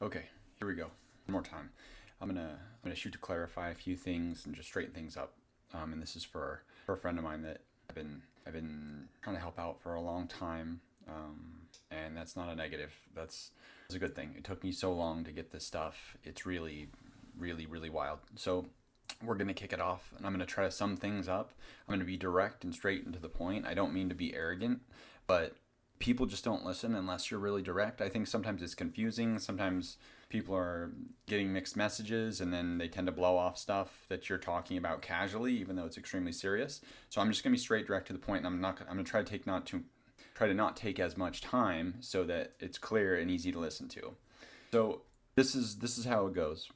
Okay, here we go. One more time. I'm gonna shoot to clarify a few things and just straighten things up. And this is for a friend of mine that I've been trying to help out for a long time. And that's not a negative. That's a good thing. It took me so long to get this stuff. It's really, really, really wild. So we're gonna kick it off, and I'm gonna try to sum things up. I'm gonna be direct and straight and to the point. I don't mean to be arrogant, but people just don't listen unless you're really direct. I think sometimes it's confusing. Sometimes people are getting mixed messages and then they tend to blow off stuff that you're talking about casually, even though it's extremely serious. So I'm just gonna be straight, direct to the point, and I'm gonna try to try to not take as much time so that it's clear and easy to listen to. So this is how it goes.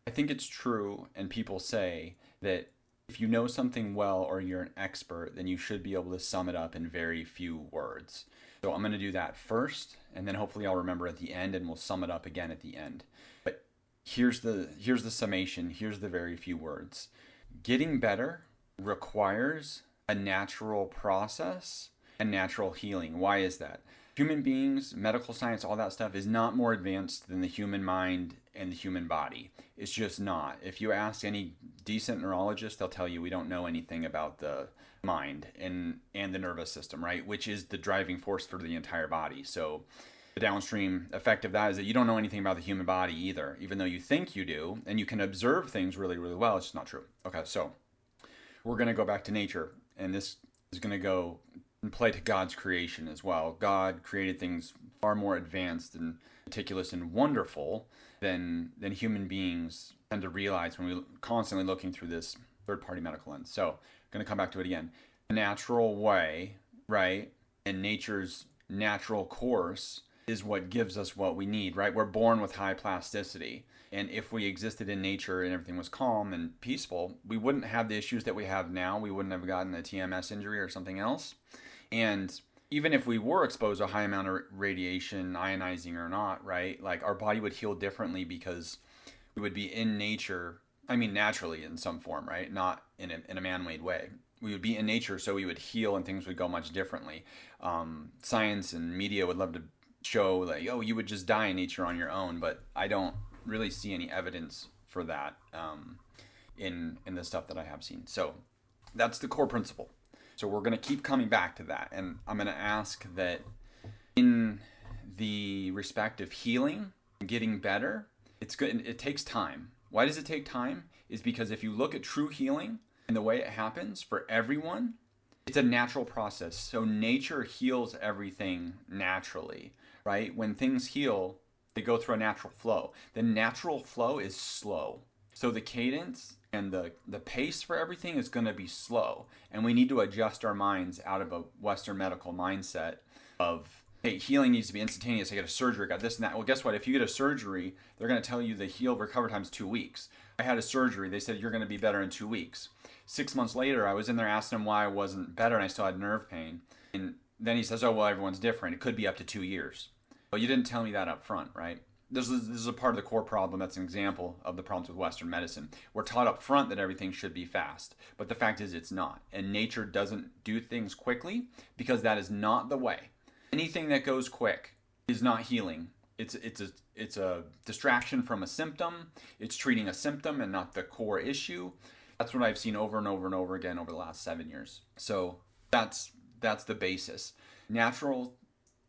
I think it's true, and people say that if you know something well or you're an expert, then you should be able to sum it up in very few words. So I'm going to do that first, and then hopefully I'll remember at the end, and we'll sum it up again at the end. But here's the summation. Here's the very few words. Getting better requires a natural process and natural healing. Why is that? Human beings, medical science, all that stuff is not more advanced than the human mind and the human body. It's just not. If you ask any decent neurologist, they'll tell you we don't know anything about the mind and the nervous system, right? Which is the driving force for the entire body. So the downstream effect of that is that you don't know anything about the human body either, even though you think you do, and you can observe things really, really well. It's just not true. Okay, so we're going to go back to nature, and this is going to go and play to God's creation as well. God created things far more advanced and meticulous and wonderful than human beings tend to realize when we're constantly looking through this third-party medical lens. So I'm going to come back to it again. The natural way, right, and nature's natural course is what gives us what we need, right? We're born with high plasticity. And if we existed in nature and everything was calm and peaceful, we wouldn't have the issues that we have now. We wouldn't have gotten a TMS injury or something else. And even if we were exposed to a high amount of radiation, ionizing or not, right, like our body would heal differently because we would be in nature, I mean, naturally in some form, right? Not in a man-made way. We would be in nature, so we would heal and things would go much differently. Science and media would love to show like, oh, you would just die in nature on your own, but I don't really see any evidence for that in the stuff that I have seen. So that's the core principle. So we're going to keep coming back to that. And I'm going to ask that in the respect of healing, getting better, it's good. It takes time. Why does it take time? Is because if you look at true healing and the way it happens for everyone, it's a natural process. So nature heals everything naturally, right? When things heal, they go through a natural flow. The natural flow is slow. So the cadence and the pace for everything is going to be slow. And we need to adjust our minds out of a Western medical mindset of, hey, healing needs to be instantaneous. I get a surgery, I got this and that. Well, guess what? If you get a surgery, they're going to tell you the recover time is 2 weeks. I had a surgery. They said, you're going to be better in 2 weeks. 6 months later, I was in there asking him why I wasn't better and I still had nerve pain. And then he says, oh, well, everyone's different. It could be up to 2 years. But you didn't tell me that up front, right? This is a part of the core problem. That's an example of the problems with Western medicine. We're taught up front that everything should be fast, but the fact is it's not. And nature doesn't do things quickly because that is not the way. Anything that goes quick is not healing. It's a distraction from a symptom. It's treating a symptom and not the core issue. That's what I've seen over and over and over again over the last 7 years. So that's the basis. Natural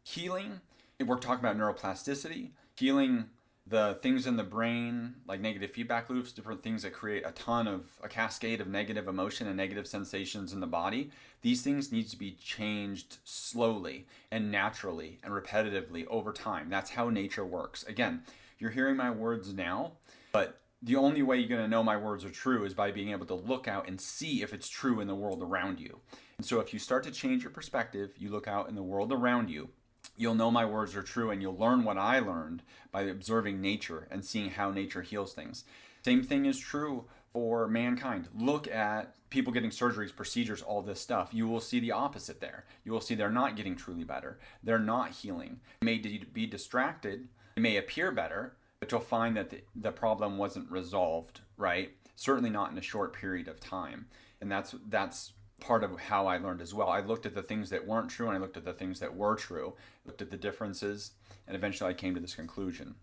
healing, we're talking about neuroplasticity. Healing the things in the brain, like negative feedback loops, different things that create a cascade of negative emotion and negative sensations in the body. These things need to be changed slowly and naturally and repetitively over time. That's how nature works. Again, you're hearing my words now, but the only way you're going to know my words are true is by being able to look out and see if it's true in the world around you. And so if you start to change your perspective, you look out in the world around you, you'll know my words are true, and you'll learn what I learned by observing nature and seeing how nature heals things. Same thing is true for mankind. Look at people getting surgeries, procedures, all this stuff. You will see the opposite there. You will see they're not getting truly better. They're not healing. They may be distracted. They may appear better, but you'll find that the problem wasn't resolved, right? Certainly not in a short period of time. And that's part of how I learned as well. I looked at the things that weren't true and I looked at the things that were true, looked at the differences, and eventually I came to this conclusion.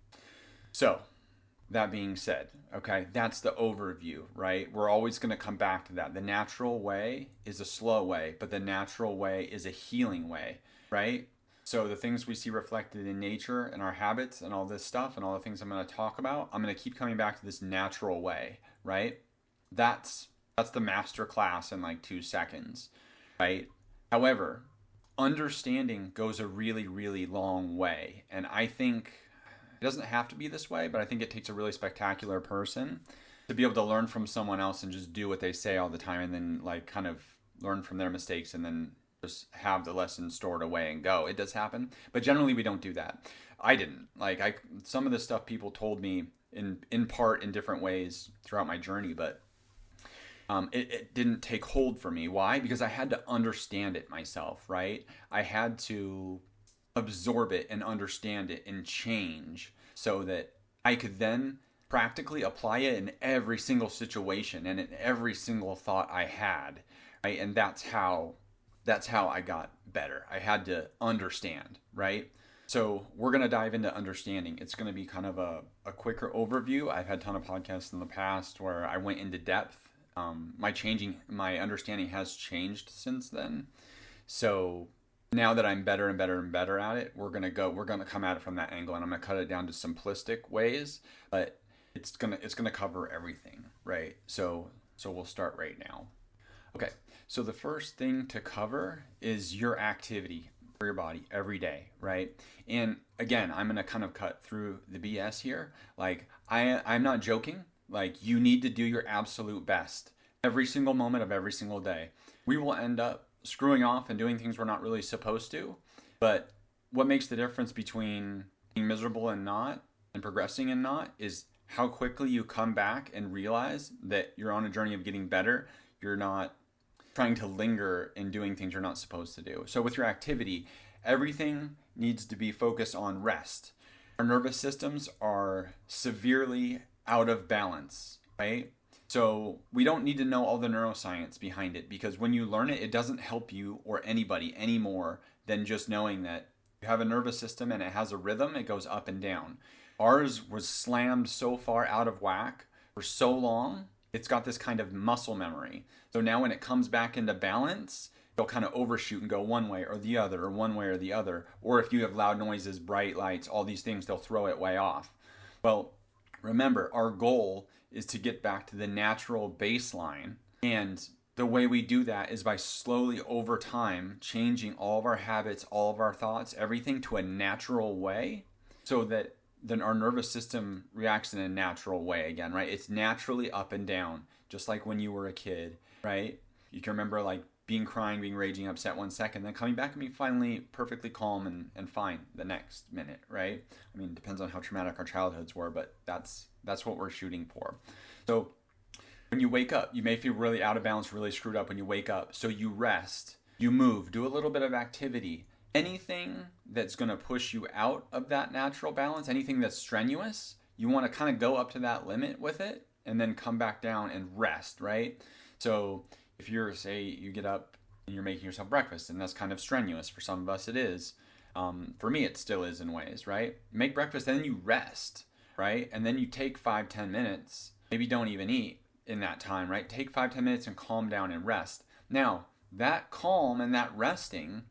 So that being said, okay, that's the overview, right? We're always going to come back to that. The natural way is a slow way, but the natural way is a healing way, right? So the things we see reflected in nature and our habits and all this stuff and all the things I'm going to talk about, I'm going to keep coming back to this natural way, right? That's the master class in like 2 seconds, right? However, understanding goes a really, really long way. And I think it doesn't have to be this way, but I think it takes a really spectacular person to be able to learn from someone else and just do what they say all the time and then like kind of learn from their mistakes and then just have the lesson stored away and go. It does happen, but generally we don't do that. I didn't. Some of the stuff people told me in part in different ways throughout my journey, but it didn't take hold for me. Why? Because I had to understand it myself, right? I had to absorb it and understand it and change so that I could then practically apply it in every single situation and in every single thought I had, right? And that's how I got better. I had to understand, right? So we're going to dive into understanding. It's going to be kind of a quicker overview. I've had a ton of podcasts in the past where I went into depth. My understanding has changed since then. So now that I'm better and better and better at it, we're going to come at it from that angle, and I'm going to cut it down to simplistic ways, but it's going to cover everything, right? So we'll start right now. Okay. So the first thing to cover is your activity for your body every day, right? And again, I'm going to kind of cut through the BS here. Like I'm not joking. Like you need to do your absolute best every single moment of every single day. We will end up screwing off and doing things we're not really supposed to. But what makes the difference between being miserable and not and progressing and not is how quickly you come back and realize that you're on a journey of getting better. You're not trying to linger in doing things you're not supposed to do. So with your activity, everything needs to be focused on rest. Our nervous systems are severely out of balance, right? So we don't need to know all the neuroscience behind it, because when you learn it, it doesn't help you or anybody any more than just knowing that you have a nervous system and it has a rhythm. It goes up and down. Ours was slammed so far out of whack for so long, it's got this kind of muscle memory. So now when it comes back into balance, it'll kind of overshoot and go one way or the other, or one way or the other. Or if you have loud noises, bright lights, all these things, they'll throw it way off. Well, remember, our goal is to get back to the natural baseline. And the way we do that is by slowly over time changing all of our habits, all of our thoughts, everything to a natural way, so that then our nervous system reacts in a natural way again, right? It's naturally up and down, just like when you were a kid, right? You can remember like being crying, being raging, upset 1 second, then coming back and being finally perfectly calm and fine the next minute, right? I mean, it depends on how traumatic our childhoods were, but that's what we're shooting for. So when you wake up, you may feel really out of balance, really screwed up when you wake up. So you rest, you move, do a little bit of activity. Anything that's going to push you out of that natural balance, anything that's strenuous, you want to kind of go up to that limit with it and then come back down and rest, right? So if you get up and you're making yourself breakfast, and that's kind of strenuous. For some of us it is. For me it still is in ways, right? Make breakfast, and then you rest, right? And then you take 5-10 minutes, maybe don't even eat in that time, right? Take 5-10 minutes and calm down and rest. Now, that calm and that resting,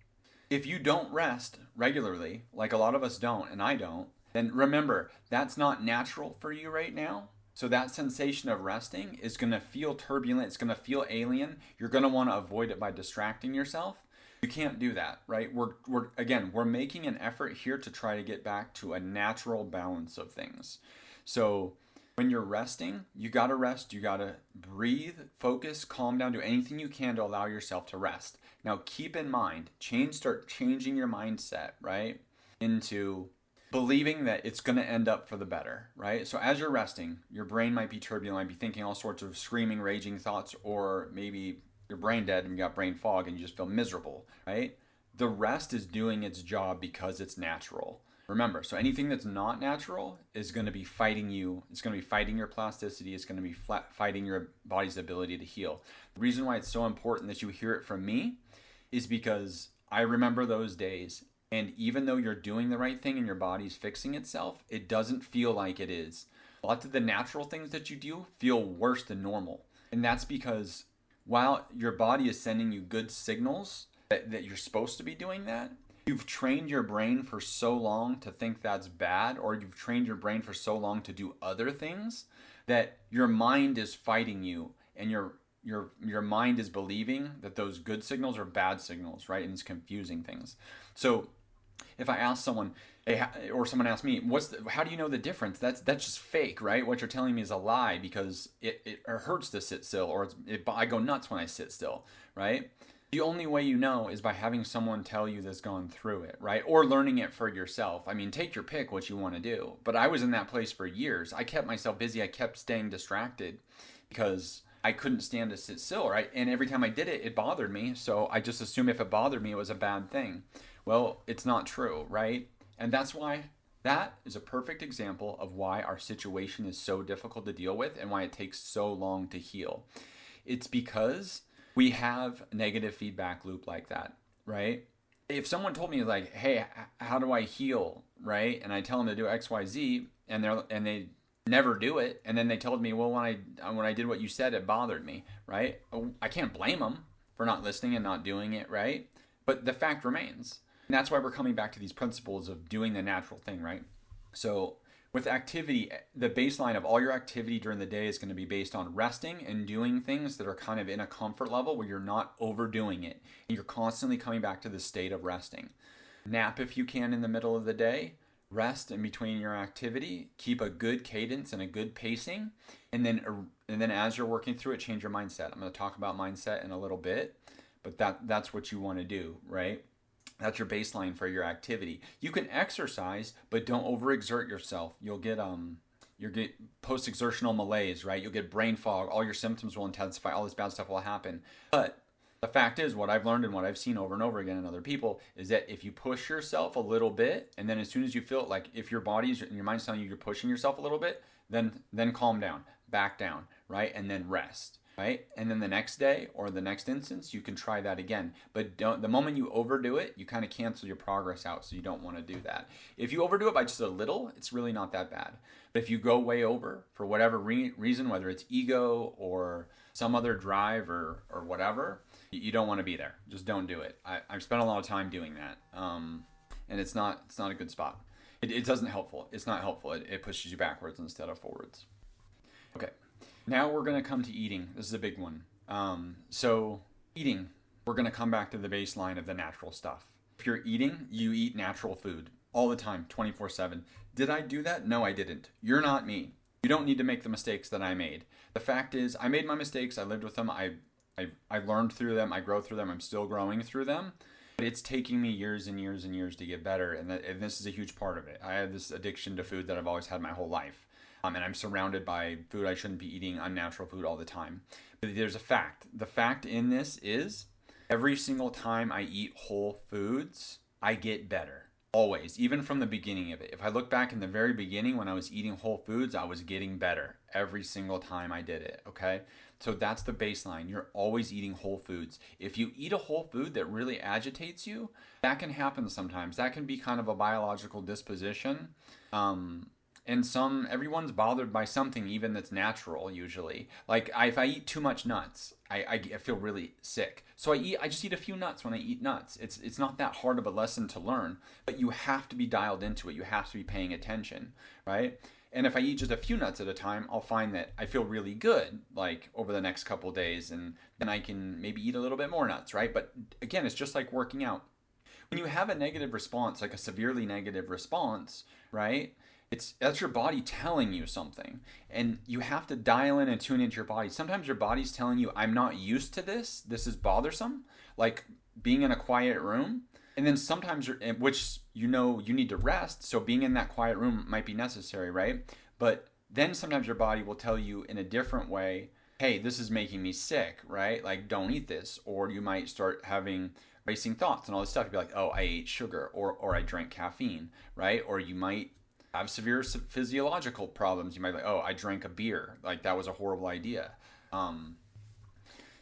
if you don't rest regularly, like a lot of us don't, and I don't, then remember, that's not natural for you right now. So that sensation of resting is going to feel turbulent. It's going to feel alien. You're going to want to avoid it by distracting yourself. You can't do that, right? We're making an effort here to try to get back to a natural balance of things. So when you're resting, you got to rest. You got to breathe, focus, calm down, do anything you can to allow yourself to rest. Now, keep in mind, start changing your mindset, right? Into believing that it's going to end up for the better, right? So as you're resting, your brain might be turbulent, might be thinking all sorts of screaming, raging thoughts, or maybe you're brain dead and you got brain fog and you just feel miserable, right? The rest is doing its job because it's natural. Remember, so anything that's not natural is going to be fighting you. It's going to be fighting your plasticity. It's going to be fighting your body's ability to heal. The reason why it's so important that you hear it from me is because I remember those days And even though you're doing the right thing and your body's fixing itself, it doesn't feel like it is. Lots of the natural things that you do feel worse than normal. And that's because while your body is sending you good signals that you're supposed to be doing that, you've trained your brain for so long to think that's bad, or you've trained your brain for so long to do other things that your mind is fighting you, and your mind is believing that those good signals are bad signals, right? And it's confusing things. So if I ask someone, hey, or someone asks me, how do you know the difference? That's just fake, right? What you're telling me is a lie because it hurts to sit still, or I go nuts when I sit still, right? The only way you know is by having someone tell you that's gone through it, right? Or learning it for yourself. I mean, take your pick what you want to do. But I was in that place for years. I kept myself busy. I kept staying distracted because I couldn't stand to sit still, right? And every time I did it, it bothered me. So I just assumed if it bothered me, it was a bad thing. Well, it's not true, right? And that's why that is a perfect example of why our situation is so difficult to deal with and why it takes so long to heal. It's because we have a negative feedback loop like that, right? If someone told me like, hey, how do I heal, right? And I tell them to do X, Y, Z, and they never do it, and then they told me, well, when I did what you said, it bothered me, right? I can't blame them for not listening and not doing it, right? But the fact remains. And that's why we're coming back to these principles of doing the natural thing, right? So with activity, the baseline of all your activity during the day is going to be based on resting and doing things that are kind of in a comfort level where you're not overdoing it. And you're constantly coming back to the state of resting. Nap if you can in the middle of the day. Rest in between your activity. Keep a good cadence and a good pacing. And then as you're working through it, change your mindset. I'm going to talk about mindset in a little bit. But that's what you want to do, right? That's your baseline for your activity. You can exercise, but don't overexert yourself. You'll get post-exertional malaise, right? You'll get brain fog. All your symptoms will intensify. All this bad stuff will happen. But the fact is, what I've learned and what I've seen over and over again in other people is that if you push yourself a little bit, and then as soon as you feel like if your body's and your mind's telling you you're pushing yourself a little bit, then calm down, back down, right? And then rest. Right? And then the next day or the next instance, you can try that again. But the moment you overdo it, you kind of cancel your progress out. So you don't want to do that. If you overdo it by just a little, it's really not that bad. But if you go way over for whatever reason, whether it's ego or some other drive or whatever, you don't want to be there. Just don't do it. I've spent a lot of time doing that. And it's not a good spot. It doesn't helpful. It's not helpful. It pushes you backwards instead of forwards. Okay. Now we're going to come to eating. This is a big one. So eating, we're going to come back to the baseline of the natural stuff. If you're eating, you eat natural food all the time, 24/7. Did I do that? No, I didn't. You're not me. You don't need to make the mistakes that I made. The fact is, I made my mistakes. I lived with them. I learned through them. I grow through them. I'm still growing through them. But it's taking me years and years and years to get better. And this is a huge part of it. I have this addiction to food that I've always had my whole life. And I'm surrounded by food I shouldn't be eating, unnatural food all the time. But there's a fact. The fact in this is every single time I eat whole foods, I get better. Always, even from the beginning of it. If I look back in the very beginning when I was eating whole foods, I was getting better every single time I did it, okay? So that's the baseline. You're always eating whole foods. If you eat a whole food that really agitates you, that can happen sometimes. That can be kind of a biological disposition. And everyone's bothered by something even that's natural usually. Like if I eat too much nuts, I feel really sick. So I just eat a few nuts when I eat nuts. It's not that hard of a lesson to learn, but you have to be dialed into it. You have to be paying attention, right? And if I eat just a few nuts at a time, I'll find that I feel really good like over the next couple of days, and then I can maybe eat a little bit more nuts, right? But again, it's just like working out. When you have a negative response, like a severely negative response, right? That's your body telling you something, and you have to dial in and tune into your body. Sometimes your body's telling you, I'm not used to this. This is bothersome, like being in a quiet room. And then sometimes, which you need to rest, so being in that quiet room might be necessary, right? But then sometimes your body will tell you in a different way, hey, this is making me sick, right? Like, don't eat this. Or you might start having racing thoughts and all this stuff. You'd be like, oh, I ate sugar, or I drank caffeine, right? Or you might have severe physiological problems. You might be like, oh, I drank a beer. Like, that was a horrible idea.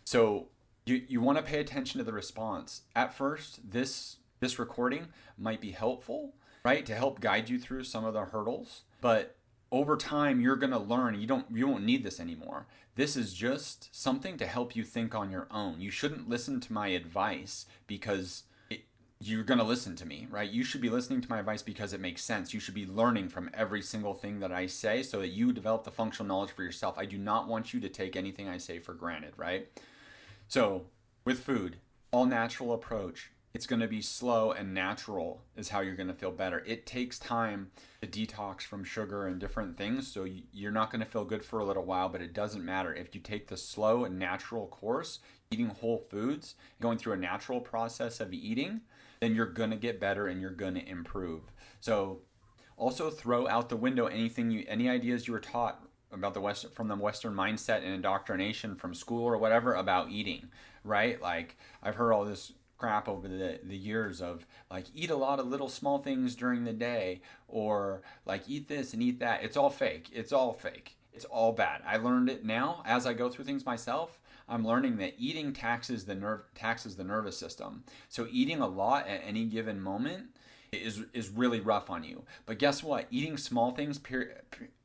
So you want to pay attention to the response. At first, this this recording might be helpful, right? To help guide you through some of the hurdles. But over time, you're going to learn you won't need this anymore. This is just something to help you think on your own. You shouldn't listen to my advice because you're going to listen to me, right? You should be listening to my advice because it makes sense. You should be learning from every single thing that I say so that you develop the functional knowledge for yourself. I do not want you to take anything I say for granted, right? So with food, all natural approach. It's going to be slow and natural is how you're going to feel better. It takes time to detox from sugar and different things. So you're not going to feel good for a little while, but it doesn't matter. If you take the slow and natural course, eating whole foods, going through a natural process of eating, then you're going to get better and you're going to improve. So also throw out the window any ideas you were taught about from the Western mindset and indoctrination from school or whatever about eating, right? Like I've heard all this crap over the years of like eat a lot of little small things during the day, or like eat this and eat that. It's all fake. It's all fake. It's all bad. I learned it now as I go through things myself. I'm learning that eating taxes the nervous system. So eating a lot at any given moment is really rough on you. But guess what? Eating small things,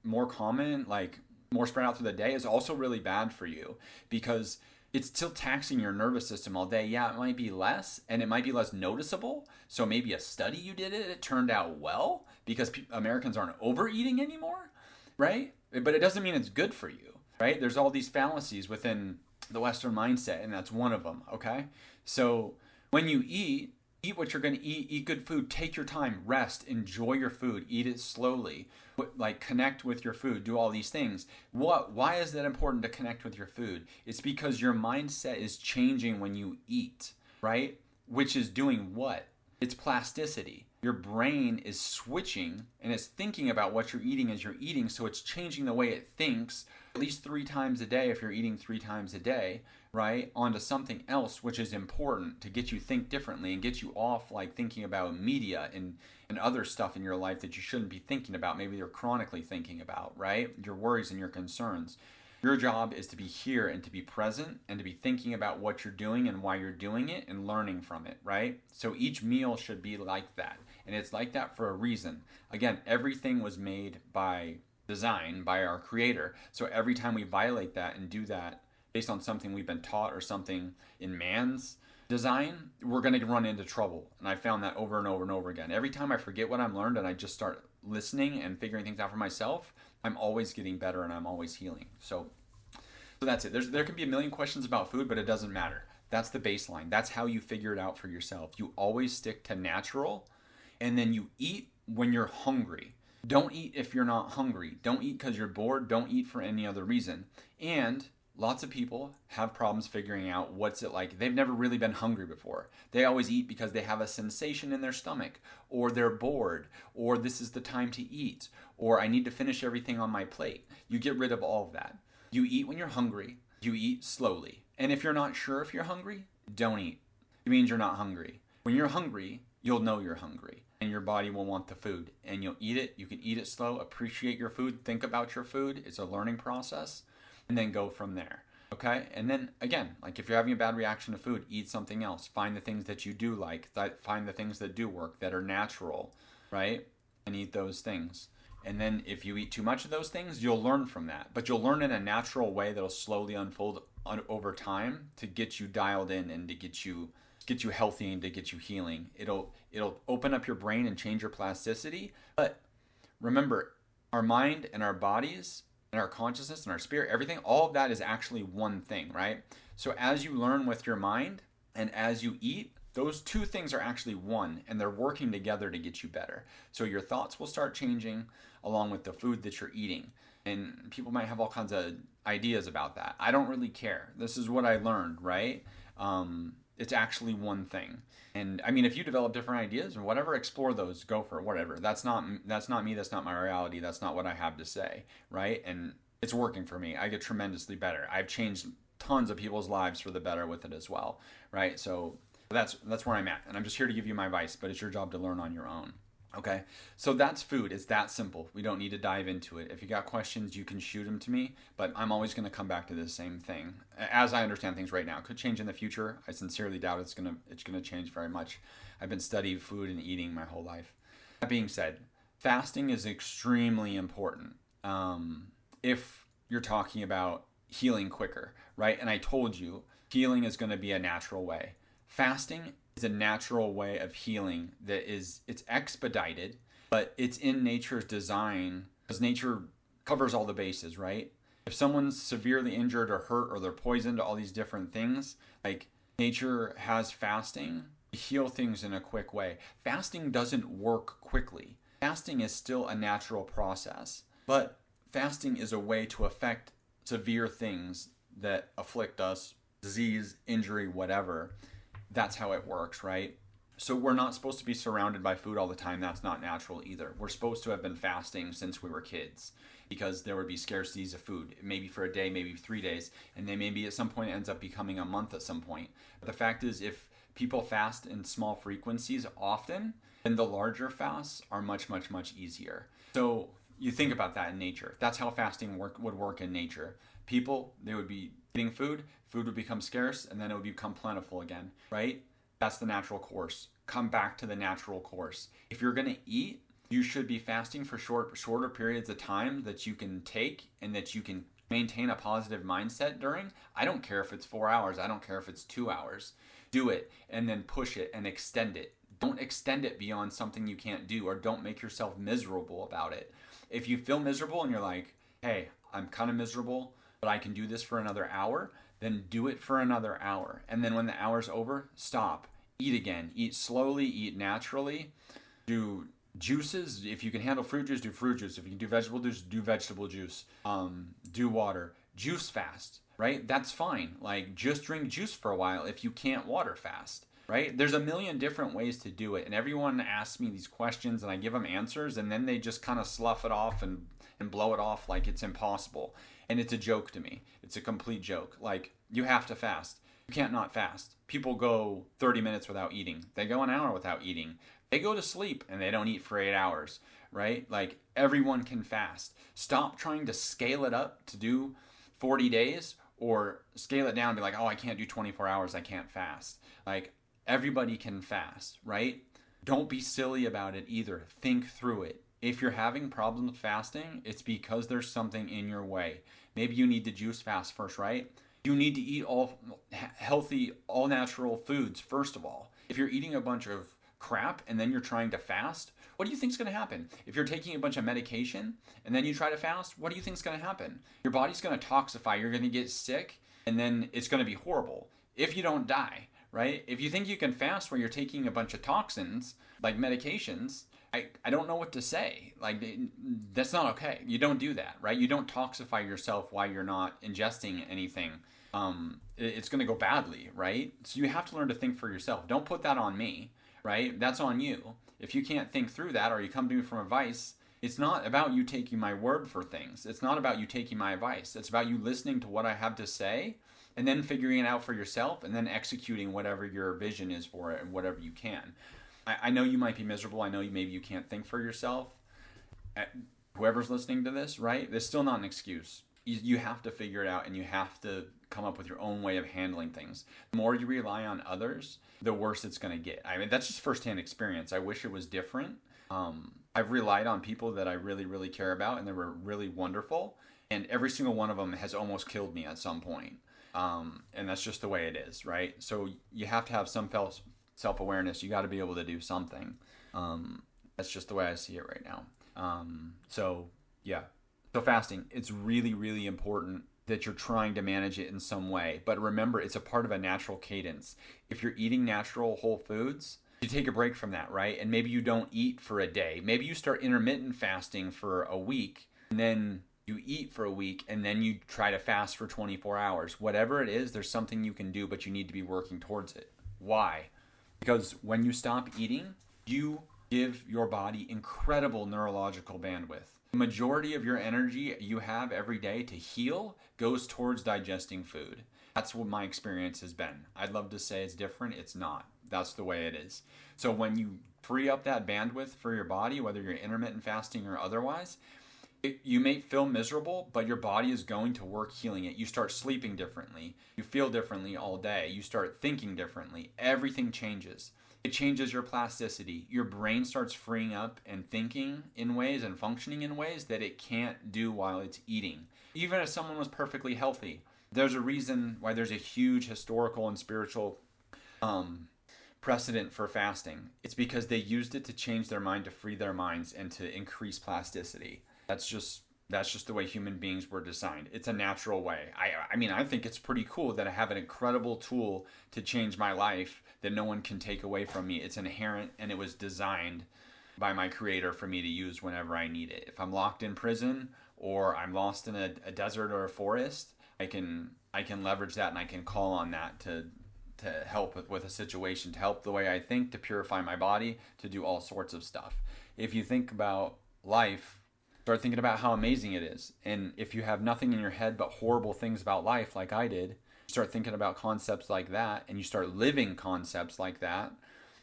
more common, like more spread out through the day, is also really bad for you because it's still taxing your nervous system all day. Yeah, it might be less and it might be less noticeable. So maybe a study you did it turned out well because Americans aren't overeating anymore, right? But it doesn't mean it's good for you, right? There's all these fallacies within the Western mindset, and that's one of them, okay? So when you eat what you're going to eat good food, take your time, rest, enjoy your food, eat it slowly, like connect with your food, do all these things. Why is that important to connect with your food? It's because your mindset is changing when you eat, right? Which is doing what? It's plasticity. Your brain is switching and it's thinking about what you're eating as you're eating, so it's changing the way it thinks at least 3 times a day if you're eating 3 times a day, right, onto something else, which is important to get you think differently and get you off like thinking about media and other stuff in your life that you shouldn't be thinking about. Maybe you're chronically thinking about, right? Your worries and your concerns. Your job is to be here and to be present and to be thinking about what you're doing and why you're doing it and learning from it, right? So each meal should be like that. And it's like that for a reason. Again, everything was made by design, by our creator. So every time we violate that and do that based on something we've been taught or something in man's design, we're going to run into trouble. And I found that over and over and over again. Every time I forget what I'm learned and I just start listening and figuring things out for myself, I'm always getting better and I'm always healing. So that's it. There can be a million questions about food, but it doesn't matter. That's the baseline. That's how you figure it out for yourself. You always stick to natural, and then you eat when you're hungry. Don't eat if you're not hungry. Don't eat because you're bored. Don't eat for any other reason. And lots of people have problems figuring out what's it like. They've never really been hungry before. They always eat because they have a sensation in their stomach, or they're bored, or this is the time to eat, or I need to finish everything on my plate. You get rid of all of that. You eat when you're hungry. You eat slowly. And if you're not sure if you're hungry, don't eat. It means you're not hungry. When you're hungry, you'll know you're hungry. And your body will want the food. And you'll eat it. You can eat it slow. Appreciate your food. Think about your food. It's a learning process. And then go from there. Okay? And then, again, like if you're having a bad reaction to food, eat something else. Find the things that you do like. Find the things that do work, that are natural. Right? And eat those things. And then if you eat too much of those things, you'll learn from that. But you'll learn in a natural way that'll slowly unfold over time to get you dialed in and to get you healthy and to get you healing. It'll open up your brain and change your plasticity. But remember, our mind and our bodies and our consciousness and our spirit, everything, all of that is actually one thing, right? So as you learn with your mind and as you eat, those two things are actually one, and they're working together to get you better. So your thoughts will start changing along with the food that you're eating. And people might have all kinds of ideas about that. I don't really care. This is what I learned, right? It's actually one thing. And I mean, if you develop different ideas or whatever, explore those, go for it, whatever. That's not me. That's not my reality. That's not what I have to say, right? And it's working for me. I get tremendously better. I've changed tons of people's lives for the better with it as well, right? So that's where I'm at. And I'm just here to give you my advice, but it's your job to learn on your own. Okay, so that's food. It's that simple. We don't need to dive into it. If you got questions, you can shoot them to me, but I'm always going to come back to the same thing. As I understand things right now, could change in the future. I sincerely doubt it's gonna change very much. I've been studying food and eating my whole life. That being said, fasting is extremely important. If you're talking about healing quicker, right? And I told you, healing is going to be a natural way. Fasting is a natural way of healing it's expedited, but it's in nature's design because nature covers all the bases, right? If someone's severely injured or hurt or they're poisoned, all these different things, like nature has fasting to heal things in a quick way. Fasting doesn't work quickly. Fasting is still a natural process, but fasting is a way to affect severe things that afflict us, disease, injury, whatever. That's how it works, right? So we're not supposed to be surrounded by food all the time. That's not natural either. We're supposed to have been fasting since we were kids because there would be scarcities of food, maybe for a day, maybe 3 days, and then maybe at some point it ends up becoming a month at some point. But the fact is, if people fast in small frequencies often, then the larger fasts are much, much, much easier. So you think about that in nature. That's how fasting would work in nature. People, they would be eating food would become scarce, and then it would become plentiful again, right? That's the natural course. Come back to the natural course. If you're going to eat, you should be fasting for shorter periods of time that you can take and that you can maintain a positive mindset during. I don't care if it's 4 hours. I don't care if it's 2 hours. Do it and then push it and extend it. Don't extend it beyond something you can't do, or don't make yourself miserable about it. If you feel miserable and you're like, hey, I'm kind of miserable, but I can do this for another hour, then do it for another hour. And then when the hour's over, stop. Eat again. Eat slowly, eat naturally. Do juices. If you can handle fruit juice, do fruit juice. If you can do vegetable juice, do vegetable juice. Do water. Juice fast, right? That's fine. Like, just drink juice for a while if you can't water fast, right? There's a million different ways to do it. And everyone asks me these questions and I give them answers, and then they just kind of slough it off and blow it off like it's impossible. And it's a joke to me. It's a complete joke. Like, you have to fast. You can't not fast. People go 30 minutes without eating. They go an hour without eating. They go to sleep and they don't eat for 8 hours, right? Like, everyone can fast. Stop trying to scale it up to do 40 days or scale it down and be like, oh, I can't do 24 hours. I can't fast. Like, everybody can fast, right? Don't be silly about it either. Think through it. If you're having problems fasting, it's because there's something in your way. Maybe you need to juice fast first, right? You need to eat all healthy, all natural foods first of all. If you're eating a bunch of crap and then you're trying to fast, what do you think is going to happen? If you're taking a bunch of medication and then you try to fast, what do you think is going to happen? Your body's going to toxify, you're going to get sick, and then it's going to be horrible if you don't die, right? If you think you can fast while you're taking a bunch of toxins, like medications, I don't know what to say. Like, that's not okay. You don't do that, right? You don't toxify yourself while you're not ingesting anything. It's going to go badly, right? So you have to learn to think for yourself. Don't put that on me, right? That's on you. If you can't think through that, or you come to me from advice, it's not about you taking my word for things. It's not about you taking my advice. It's about you listening to what I have to say and then figuring it out for yourself and then executing whatever your vision is for it and whatever you can. I know you might be miserable. I know maybe you can't think for yourself. Whoever's listening to this, right? It's still not an excuse. You have to figure it out, and you have to come up with your own way of handling things. The more you rely on others, the worse it's going to get. I mean, that's just firsthand experience. I wish it was different. I've relied on people that I really, really care about, and they were really wonderful. And every single one of them has almost killed me at some point. And that's just the way it is, right? So you have to have some self-awareness. You got to be able to do something. That's just the way I see it right now. So fasting, it's really, really important that you're trying to manage it in some way. But remember, it's a part of a natural cadence. If you're eating natural whole foods, you take a break from that, right? And maybe you don't eat for a day. Maybe you start intermittent fasting for a week, and then you eat for a week, and then you try to fast for 24 hours. Whatever it is, there's something you can do, but you need to be working towards it. Why? Because when you stop eating, you give your body incredible neurological bandwidth. The majority of your energy you have every day to heal goes towards digesting food. That's what my experience has been. I'd love to say it's different. It's not. That's the way it is. So when you free up that bandwidth for your body, whether you're intermittent fasting or otherwise, you may feel miserable, but your body is going to work healing it. You start sleeping differently. You feel differently all day. You start thinking differently. Everything changes. It changes your plasticity. Your brain starts freeing up and thinking in ways and functioning in ways that it can't do while it's eating. Even if someone was perfectly healthy, there's a reason why there's a huge historical and spiritual precedent for fasting. It's because they used it to change their mind, to free their minds, and to increase plasticity. That's just the way human beings were designed. It's a natural way. I mean, I think it's pretty cool that I have an incredible tool to change my life that no one can take away from me. It's inherent, and it was designed by my creator for me to use whenever I need it. If I'm locked in prison or I'm lost in a desert or a forest, I can leverage that, and I can call on that to help with a situation, to help the way I think, to purify my body, to do all sorts of stuff. If you think about life, start thinking about how amazing it is. And if you have nothing in your head but horrible things about life, like I did, start thinking about concepts like that, and you start living concepts like that,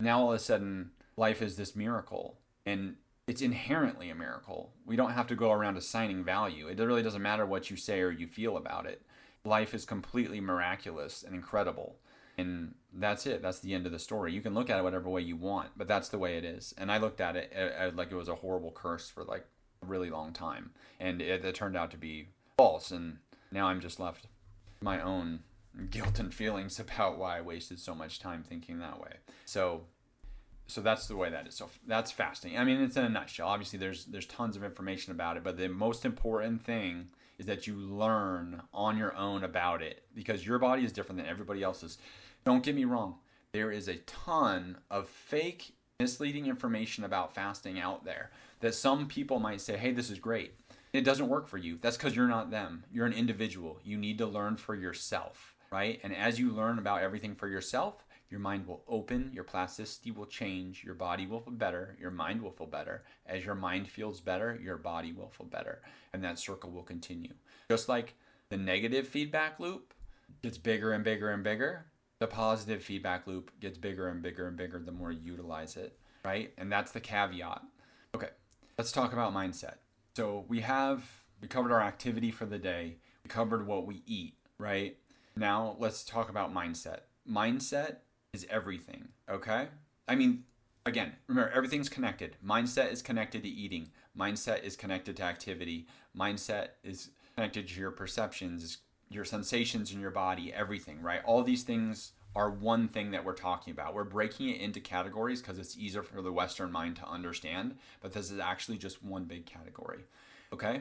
now all of a sudden life is this miracle. And it's inherently a miracle. We don't have to go around assigning value. It really doesn't matter what you say or you feel about it. Life is completely miraculous and incredible. And that's it. That's the end of the story. You can look at it whatever way you want, but that's the way it is. And I looked at it like it was a horrible curse for like a really long time. And it turned out to be false. And now I'm just left my own guilt and feelings about why I wasted so much time thinking that way. So that's the way that is. So that's fasting. I mean, it's in a nutshell. Obviously, there's tons of information about it, but the most important thing is that you learn on your own about it, because your body is different than everybody else's. Don't get me wrong. There is a ton of fake, misleading information about fasting out there that some people might say, hey, this is great. It doesn't work for you. That's because you're not them. You're an individual. You need to learn for yourself, right? And as you learn about everything for yourself, your mind will open, your plasticity will change, your body will feel better, your mind will feel better. As your mind feels better, your body will feel better. And that circle will continue. Just like the negative feedback loop gets bigger and bigger and bigger, the positive feedback loop gets bigger and bigger and bigger the more you utilize it, right? And that's the caveat. Okay, let's talk about mindset. So we covered our activity for the day. We covered what we eat, right? Now let's talk about mindset. Mindset is everything, okay? I mean, again, remember, everything's connected. Mindset is connected to eating. Mindset is connected to activity. Mindset is connected to your perceptions, your sensations in your body, everything, right? All these things are one thing that we're talking about. We're breaking it into categories because it's easier for the Western mind to understand, but this is actually just one big category, okay?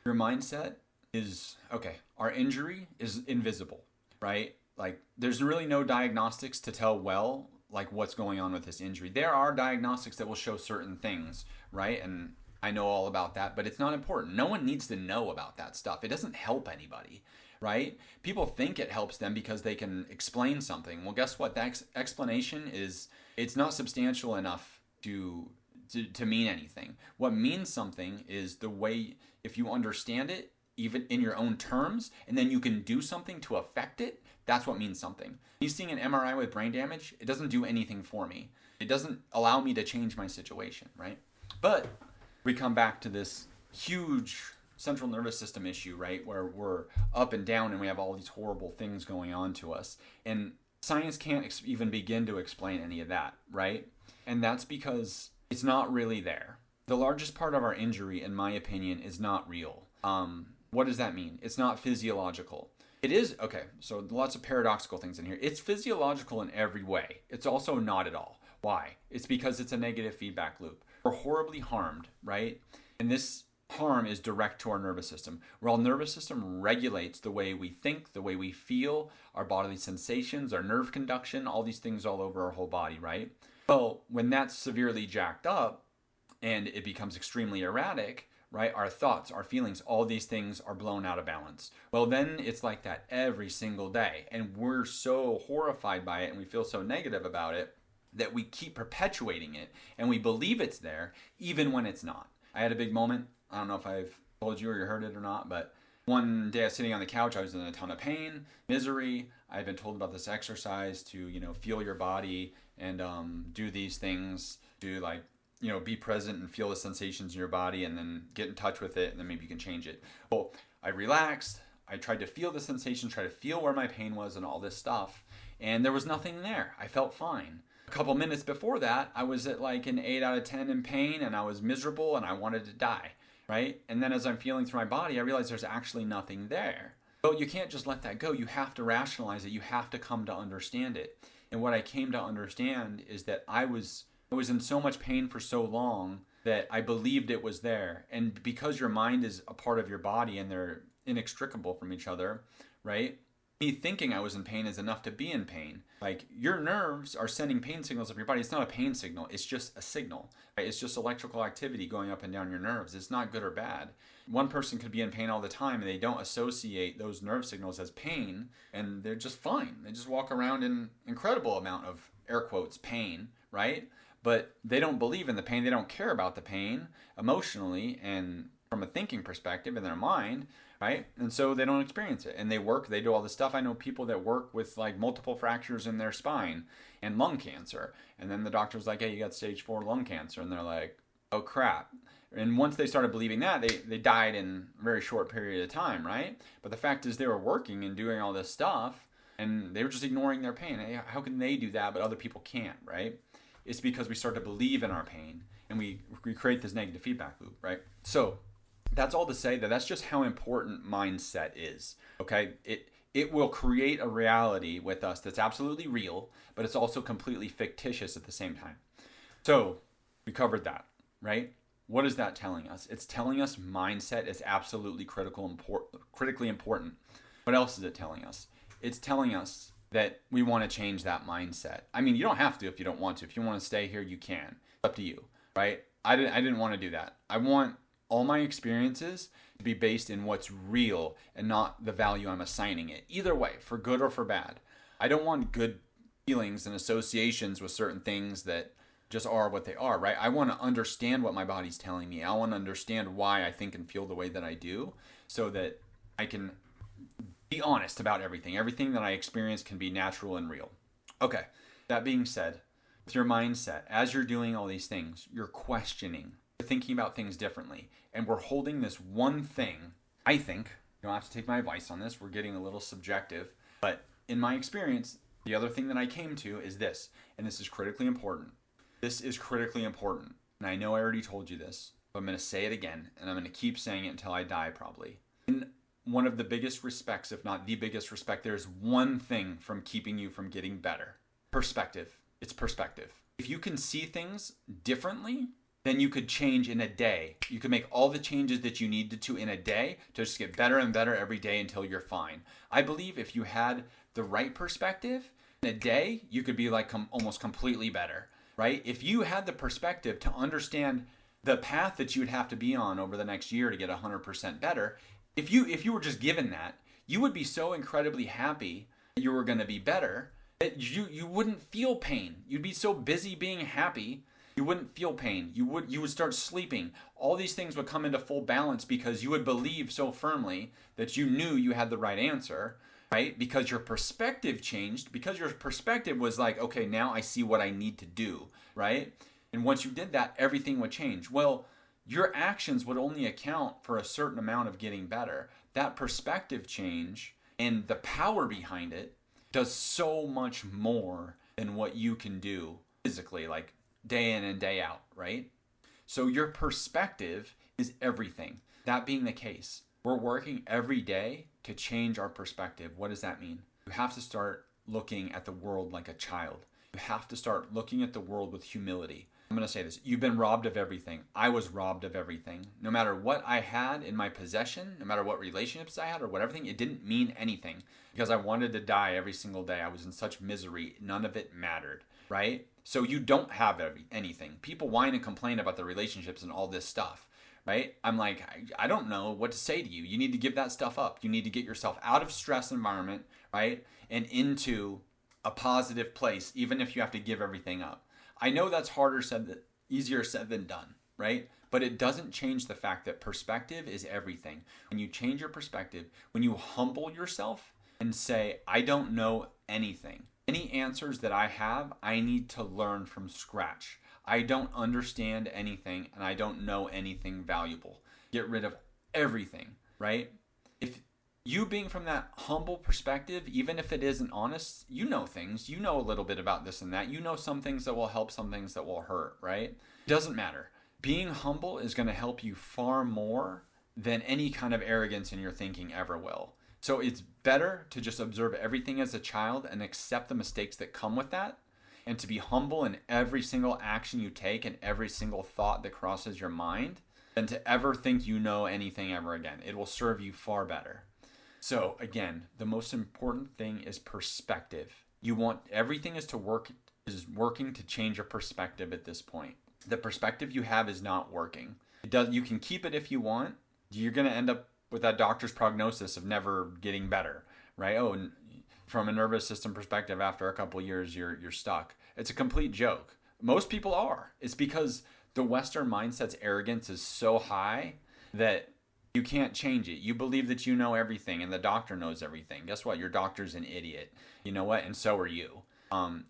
Your mindset is, okay, our injury is invisible, right? Like, there's really no diagnostics to tell well, like, what's going on with this injury. There are diagnostics that will show certain things, right? And I know all about that, but it's not important. No one needs to know about that stuff. It doesn't help anybody, right? People think it helps them because they can explain something. Well, guess what? That explanation it's not substantial enough to mean anything. What means something is the way, if you understand it, even in your own terms, and then you can do something to affect it, that's what means something. Me seeing an MRI with brain damage, it doesn't do anything for me. It doesn't allow me to change my situation, right? But we come back to this huge central nervous system issue, right? Where we're up and down and we have all these horrible things going on to us. And science can't even begin to explain any of that, right? And that's because it's not really there. The largest part of our injury, in my opinion, is not real. What does that mean? It's not physiological. It is, okay, so lots of paradoxical things in here. It's physiological in every way. It's also not at all. Why? It's because it's a negative feedback loop. We're horribly harmed, right? And this harm is direct to our nervous system. Where our nervous system regulates the way we think, the way we feel, our bodily sensations, our nerve conduction, all these things all over our whole body, right? Well, when that's severely jacked up and it becomes extremely erratic, right? Our thoughts, our feelings, all these things are blown out of balance. Well, then it's like that every single day. And we're so horrified by it and we feel so negative about it that we keep perpetuating it and we believe it's there even when it's not. I had a big moment. I don't know if I've told you or you heard it or not, but one day I was sitting on the couch. I was in a ton of pain, misery. I've been told about this exercise to, feel your body and do these things to like, be present and feel the sensations in your body and then get in touch with it, and then maybe you can change it. Well, I relaxed. I tried to feel the sensation, try to feel where my pain was and all this stuff. And there was nothing there. I felt fine. A couple minutes before that, I was at like an 8 out of 10 in pain, and I was miserable and I wanted to die, right? And then as I'm feeling through my body, I realized there's actually nothing there. But you can't just let that go. You have to rationalize it. You have to come to understand it. And what I came to understand is that I was in so much pain for so long that I believed it was there. And because your mind is a part of your body and they're inextricable from each other, right? Me thinking I was in pain is enough to be in pain. Like, your nerves are sending pain signals up your body. It's not a pain signal. It's just a signal, right? It's just electrical activity going up and down your nerves. It's not good or bad. One person could be in pain all the time and they don't associate those nerve signals as pain, and they're just fine. They just walk around in incredible amount of, air quotes, pain, right? But they don't believe in the pain. They don't care about the pain emotionally and from a thinking perspective in their mind, right? And so they don't experience it. And they do all this stuff. I know people that work with like multiple fractures in their spine and lung cancer. And then the doctor's like, hey, you got stage 4 lung cancer. And they're like, oh crap. And once they started believing that, they died in a very short period of time, right? But the fact is they were working and doing all this stuff and they were just ignoring their pain. Hey, how can they do that but other people can't, right? It's because we start to believe in our pain and we create this negative feedback loop, right? So that's all to say that that's just how important mindset is, okay? It will create a reality with us that's absolutely real, but it's also completely fictitious at the same time. So we covered that, right? What is that telling us? It's telling us mindset is absolutely critically important. What else is it telling us? It's telling us that we want to change that mindset. I mean, you don't have to if you don't want to. If you want to stay here, you can. It's up to you, right? I didn't want to do that. I want all my experiences to be based in what's real and not the value I'm assigning it. Either way, for good or for bad. I don't want good feelings and associations with certain things that just are what they are, right? I want to understand what my body's telling me. I want to understand why I think and feel the way that I do so that I can be honest about everything. Everything that I experience can be natural and real. Okay, that being said, with your mindset, as you're doing all these things, you're questioning, you're thinking about things differently, and we're holding this one thing. I think, you don't have to take my advice on this, we're getting a little subjective, but in my experience, the other thing that I came to is this, and this is critically important. This is critically important, and I know I already told you this, but I'm going to say it again, and I'm going to keep saying it until I die probably. In one of the biggest respects, if not the biggest respect, there's one thing from keeping you from getting better. Perspective. It's perspective. If you can see things differently, then you could change in a day. You could make all the changes that you needed to in a day to just get better and better every day until you're fine. I believe if you had the right perspective, in a day, you could be like almost completely better, right? If you had the perspective to understand the path that you would have to be on over the next year to get 100% better, if you were just given that, you would be so incredibly happy that you were going to be better that you wouldn't feel pain. You'd be so busy being happy, you wouldn't feel pain. You would start sleeping. All these things would come into full balance because you would believe so firmly that you knew you had the right answer, right? Because your perspective changed, because your perspective was like, okay, now I see what I need to do, right? And once you did that, everything would change. Well, your actions would only account for a certain amount of getting better. That perspective change and the power behind it does so much more than what you can do physically, like day in and day out, right? So your perspective is everything. That being the case, we're working every day to change our perspective. What does that mean? You have to start looking at the world like a child. You have to start looking at the world with humility. I'm going to say this. You've been robbed of everything. I was robbed of everything. No matter what I had in my possession, no matter what relationships I had or what everything, it didn't mean anything because I wanted to die every single day. I was in such misery. None of it mattered, right? So you don't have anything. People whine and complain about the relationships and all this stuff, right? I'm like, I don't know what to say to you. You need to give that stuff up. You need to get yourself out of stress environment, right? And into a positive place, even if you have to give everything up. I know that's easier said than done, right? But it doesn't change the fact that perspective is everything. When you change your perspective, when you humble yourself and say, I don't know anything. Any answers that I have, I need to learn from scratch. I don't understand anything and I don't know anything valuable. Get rid of everything, right? If you being from that humble perspective, even if it isn't honest, you know things. You know a little bit about this and that. You know some things that will help, some things that will hurt, right? It doesn't matter. Being humble is going to help you far more than any kind of arrogance in your thinking ever will. So it's better to just observe everything as a child and accept the mistakes that come with that, and to be humble in every single action you take and every single thought that crosses your mind, than to ever think you know anything ever again. It will serve you far better. So again, the most important thing is perspective. You want everything is working to change your perspective at this point. The perspective you have is not working. You can keep it if you want. You're going to end up with that doctor's prognosis of never getting better, right? Oh, and from a nervous system perspective, after a couple of years, you're stuck. It's a complete joke. Most people are. It's because the Western mindset's arrogance is so high that you can't change it. You believe that you know everything and the doctor knows everything. Guess what? Your doctor's an idiot. You know what? And so are you.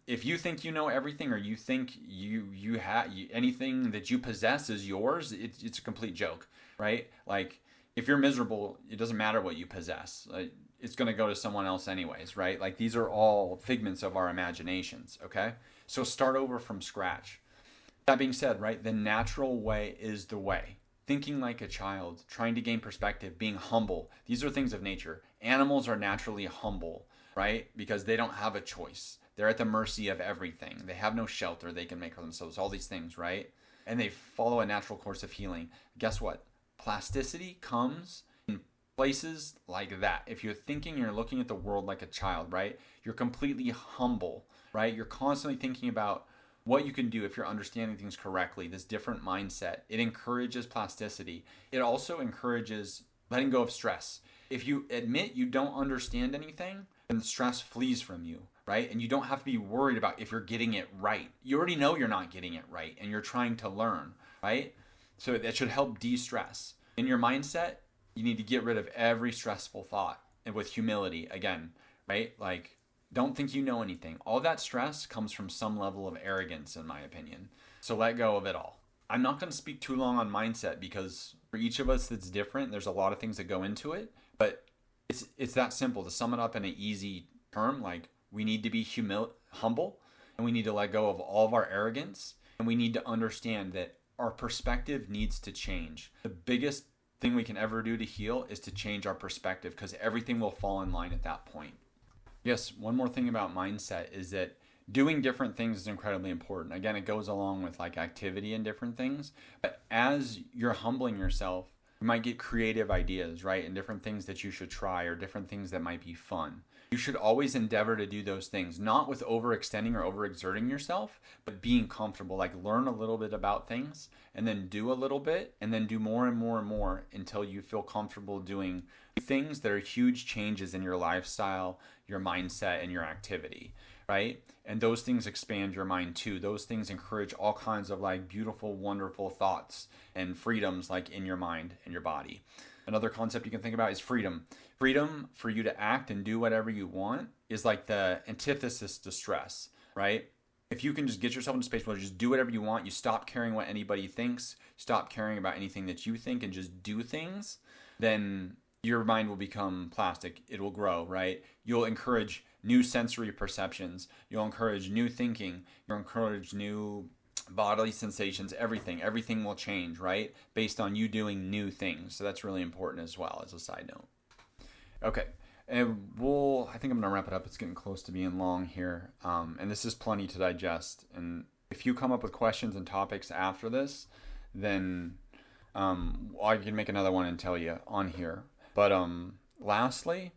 If you think you know everything, or you think you have anything that you possess is yours, it's a complete joke, right? Like, if you're miserable, it doesn't matter what you possess. It's going to go to someone else anyways, right? Like, these are all figments of our imaginations, okay? So start over from scratch. That being said, right, the natural way is the way. Thinking like a child, trying to gain perspective, being humble. These are things of nature. Animals are naturally humble, right? Because they don't have a choice. They're at the mercy of everything. They have no shelter they can make for themselves, all these things, right? And they follow a natural course of healing. Guess what? Plasticity comes in places like that. If you're thinking, you're looking at the world like a child, right? You're completely humble, right? You're constantly thinking about what you can do if you're understanding things correctly, this different mindset. It encourages plasticity. It also encourages letting go of stress. If you admit you don't understand anything, then stress flees from you, right? And you don't have to be worried about if you're getting it right. You already know you're not getting it right and you're trying to learn, right? So that should help de-stress. In your mindset, you need to get rid of every stressful thought, and with humility again, right? Like, don't think you know anything. All that stress comes from some level of arrogance, in my opinion. So let go of it all. I'm not going to speak too long on mindset because for each of us it's different. There's a lot of things that go into it, but it's that simple. To sum it up in an easy term, like, we need to be humble, and we need to let go of all of our arrogance, and we need to understand that our perspective needs to change. The biggest thing we can ever do to heal is to change our perspective, because everything will fall in line at that point. Yes, one more thing about mindset is that doing different things is incredibly important. Again, it goes along with like activity and different things. But as you're humbling yourself, you might get creative ideas, right? And different things that you should try, or different things that might be fun. You should always endeavor to do those things, not with overextending or overexerting yourself, but being comfortable. Like, learn a little bit about things and then do a little bit and then do more and more and more until you feel comfortable doing things that are huge changes in your lifestyle, your mindset, and your activity, right? And those things expand your mind too. Those things encourage all kinds of like beautiful, wonderful thoughts and freedoms like in your mind and your body. Another concept you can think about is freedom. Freedom for you to act and do whatever you want is like the antithesis to stress, right? If you can just get yourself into space where you just do whatever you want, you stop caring what anybody thinks, stop caring about anything that you think, and just do things, then your mind will become plastic. It will grow, right? You'll encourage new sensory perceptions. You'll encourage new thinking. You'll encourage new bodily sensations, everything will change, right? Based on you doing new things. So that's really important as well, as a side note. Okay. And I think I'm going to wrap it up. It's getting close to being long here. And this is plenty to digest. And if you come up with questions and topics after this, then I can make another one and tell you on here. But lastly,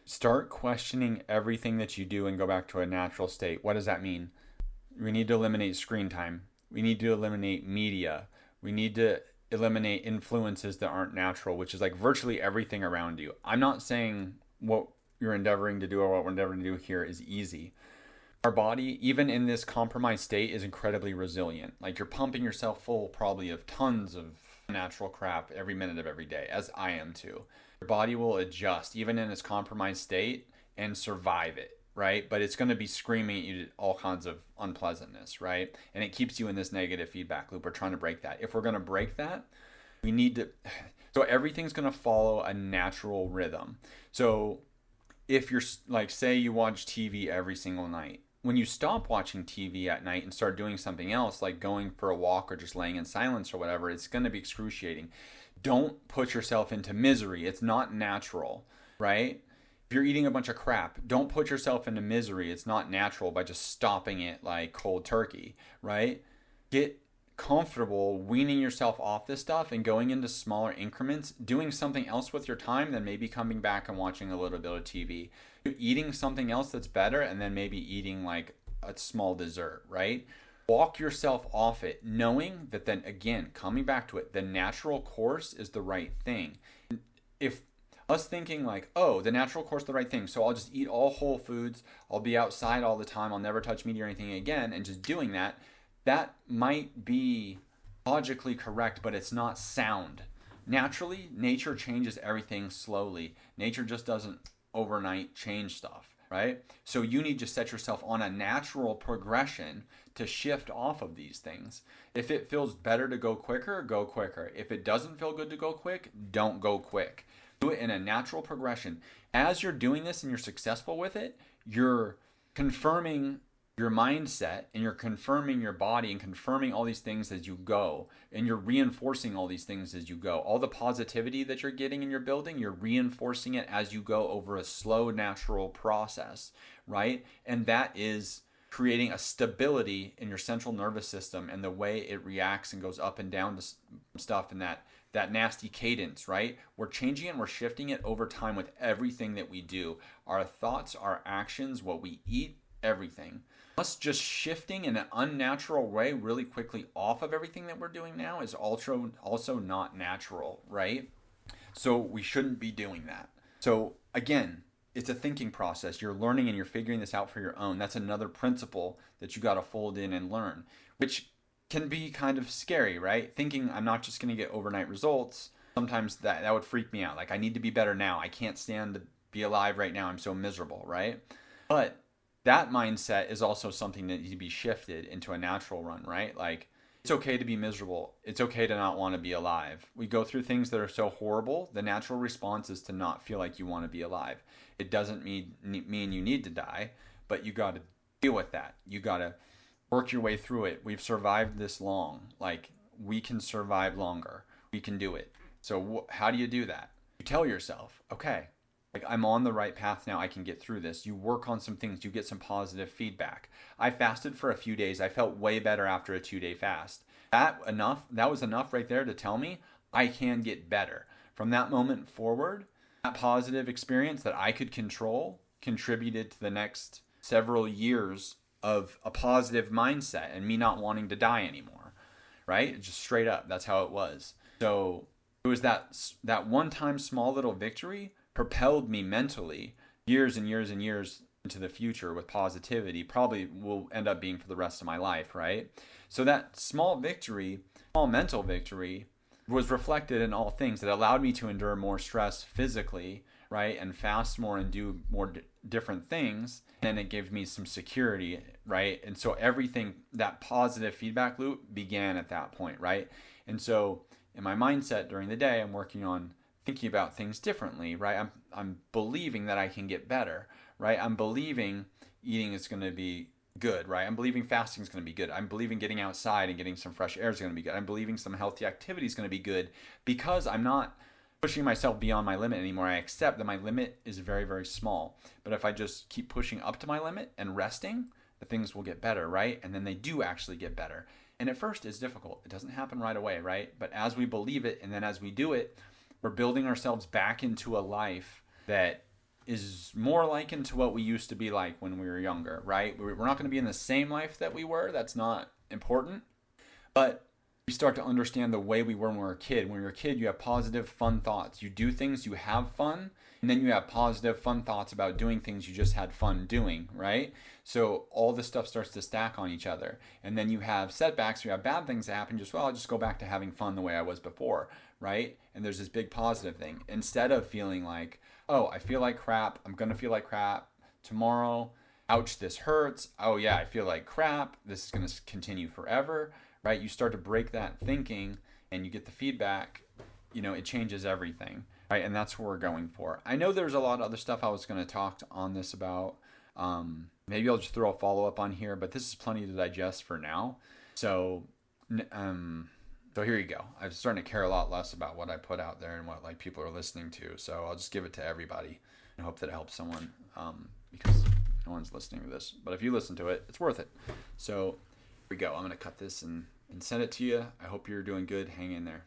start questioning everything that you do and go back to a natural state. What does that mean? We need to eliminate screen time. We need to eliminate media. We need to eliminate influences that aren't natural, which is like virtually everything around you. I'm not saying what you're endeavoring to do or what we're endeavoring to do here is easy. Our body, even in this compromised state, is incredibly resilient. Like, you're pumping yourself full probably of tons of natural crap every minute of every day, as I am too. Your body will adjust even in its compromised state and survive it. right? But it's going to be screaming at you all kinds of unpleasantness, right? And it keeps you in this negative feedback loop. We're trying to break that. If we're going to break that, we need to, so everything's going to follow a natural rhythm. So if you're like, say you watch TV every single night, when you stop watching TV at night and start doing something else, like going for a walk or just laying in silence or whatever, it's going to be excruciating. Don't put yourself into misery. It's not natural, right? If you're eating a bunch of crap, don't put yourself into misery. It's not natural by just stopping it like cold turkey, right? Get comfortable weaning yourself off this stuff and going into smaller increments, doing something else with your time, then maybe coming back and watching a little bit of TV. Eating something else that's better, and then maybe eating like a small dessert, right? Walk yourself off it, knowing that then again, coming back to it, the natural course is the right thing. If us thinking like, oh, the natural course is the right thing, so I'll just eat all whole foods, I'll be outside all the time, I'll never touch meat or anything again, and just doing that, that might be logically correct, but it's not sound. Naturally, nature changes everything slowly. Nature just doesn't overnight change stuff, right? So you need to set yourself on a natural progression to shift off of these things. If it feels better to go quicker, go quicker. If it doesn't feel good to go quick, don't go quick. Do it in a natural progression. As you're doing this and you're successful with it, you're confirming your mindset and you're confirming your body and confirming all these things as you go, and you're reinforcing all these things as you go. All the positivity that you're getting and you're building, you're reinforcing it as you go over a slow natural process, right? And that is creating a stability in your central nervous system and the way it reacts and goes up and down to stuff, and that nasty cadence, right? We're changing it and we're shifting it over time with everything that we do. Our thoughts, our actions, what we eat, everything. Us just shifting in an unnatural way really quickly off of everything that we're doing now is also not natural, right? So we shouldn't be doing that. So again, it's a thinking process. You're learning and you're figuring this out for your own. That's another principle that you got to fold in and learn, which can be kind of scary, right? Thinking I'm not just going to get overnight results. Sometimes that would freak me out. Like, I need to be better now. I can't stand to be alive right now. I'm so miserable, right? But that mindset is also something that needs to be shifted into a natural run, right? Like, it's okay to be miserable. It's okay to not want to be alive. We go through things that are so horrible. The natural response is to not feel like you want to be alive. It doesn't mean you need to die, but you got to deal with that. You got to work your way through it. We've survived this long. Like, we can survive longer. We can do it. So how do you do that? You tell yourself, okay, like, I'm on the right path now. I can get through this. You work on some things. You get some positive feedback. I fasted for a few days. I felt way better after a 2-day fast. That was enough right there to tell me I can get better. From that moment forward, that positive experience that I could control contributed to the next several years of a positive mindset and me not wanting to die anymore, right? Just straight up. That's how it was. So it was that one-time small little victory propelled me mentally years and years and years into the future with positivity. Probably will end up being for the rest of my life, right? So that small mental victory was reflected in all things. That allowed me to endure more stress physically, right? And fast more and do more different things. And it gave me some security, right? And so everything, that positive feedback loop began at that point, right? And so in my mindset during the day, I'm working on thinking about things differently, right? I'm believing that I can get better, right? I'm believing eating is going to be good, right? I'm believing fasting is going to be good. I'm believing getting outside and getting some fresh air is going to be good. I'm believing some healthy activity is going to be good because I'm not pushing myself beyond my limit anymore. I accept that my limit is very, very small. But if I just keep pushing up to my limit and resting, the things will get better, right? And then they do actually get better. And at first it's difficult. It doesn't happen right away, right? But as we believe it and then as we do it, we're building ourselves back into a life that is more likened to what we used to be like when we were younger, right? We're not going to be in the same life that we were. That's not important. But we start to understand the way we were when we were a kid. When you're a kid, you have positive, fun thoughts. You do things, you have fun, and then you have positive, fun thoughts about doing things you just had fun doing, right? So all this stuff starts to stack on each other. And then you have setbacks, you have bad things that happen, I'll just go back to having fun the way I was before, right? And there's this big positive thing. Instead of feeling like, oh, I feel like crap, I'm going to feel like crap tomorrow, ouch, this hurts. Oh yeah, I feel like crap. This is going to continue forever, right? You start to break that thinking and you get the feedback, it changes everything, right? And that's what we're going for. I know there's a lot of other stuff I was going to talk on this about. Maybe I'll just throw a follow-up on here, but this is plenty to digest for now. So here you go. I'm starting to care a lot less about what I put out there and what people are listening to. So I'll just give it to everybody and hope that it helps someone, because no one's listening to this. But if you listen to it, it's worth it. So here we go. I'm going to cut this and send it to you. I hope you're doing good. Hang in there.